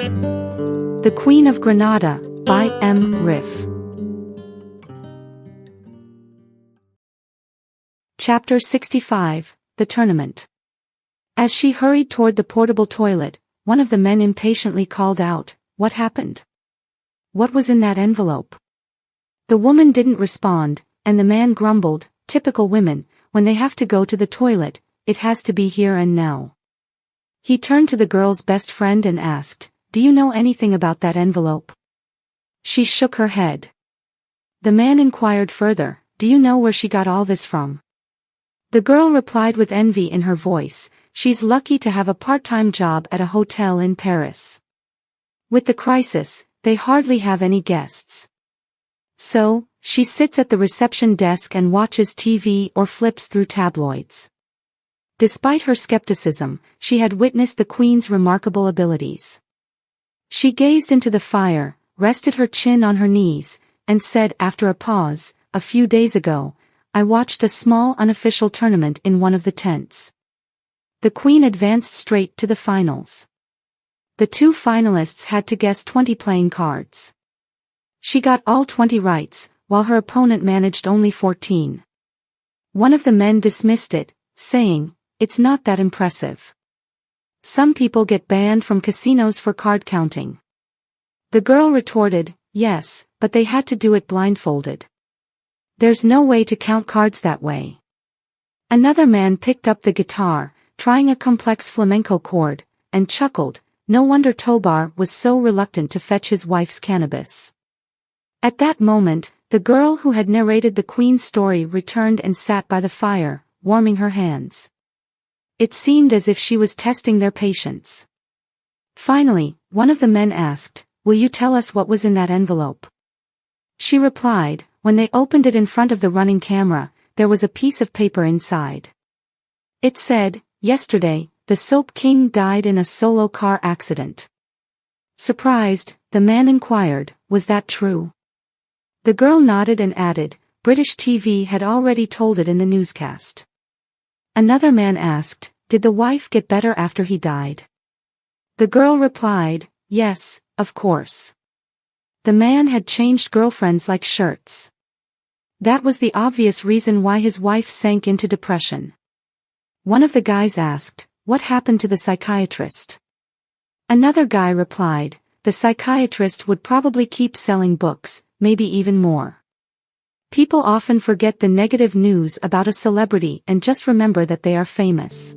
The Queen of Granada, by M. Riff. Chapter 65, The Tournament. As she hurried toward the portable toilet, one of the men impatiently called out, "What happened? What was in that envelope?" The woman didn't respond, and the man grumbled, "Typical women, when they have to go to the toilet, it has to be here and now." He turned to the girl's best friend and asked, "Do you know anything about that envelope?" She shook her head. The man inquired further, "Do you know where she got all this from?" The girl replied with envy in her voice, "She's lucky to have a part-time job at a hotel in Paris. With the crisis, they hardly have any guests. So, she sits at the reception desk and watches TV or flips through tabloids." Despite her skepticism, she had witnessed the Queen's remarkable abilities. She gazed into the fire, rested her chin on her knees, and said after a pause, "A few days ago, I watched a small unofficial tournament in one of the tents. The Queen advanced straight to the finals. The two finalists had to guess 20 playing cards. She got all 20 rights, while her opponent managed only 14. One of the men dismissed it, saying, "It's not that impressive. Some people get banned from casinos for card counting." The girl retorted, "Yes, but they had to do it blindfolded. There's no way to count cards that way." Another man picked up the guitar, trying a complex flamenco chord, and chuckled, "No wonder Tobar was so reluctant to fetch his wife's cannabis." At that moment, the girl who had narrated the Queen's story returned and sat by the fire, warming her hands. It seemed as if she was testing their patience. Finally, one of the men asked, "Will you tell us what was in that envelope?" She replied, "When they opened it in front of the running camera, there was a piece of paper inside. It said, 'Yesterday, the Soap King died in a solo car accident.'" Surprised, the man inquired, "Was that true?" The girl nodded and added, "British TV had already told it in the newscast." Another man asked, "Did the wife get better after he died?" The girl replied, "Yes, of course. The man had changed girlfriends like shirts. That was the obvious reason why his wife sank into depression." One of the guys asked, "What happened to the psychiatrist?" Another guy replied, "The psychiatrist would probably keep selling books, maybe even more." People often forget the negative news about a celebrity and just remember that they are famous.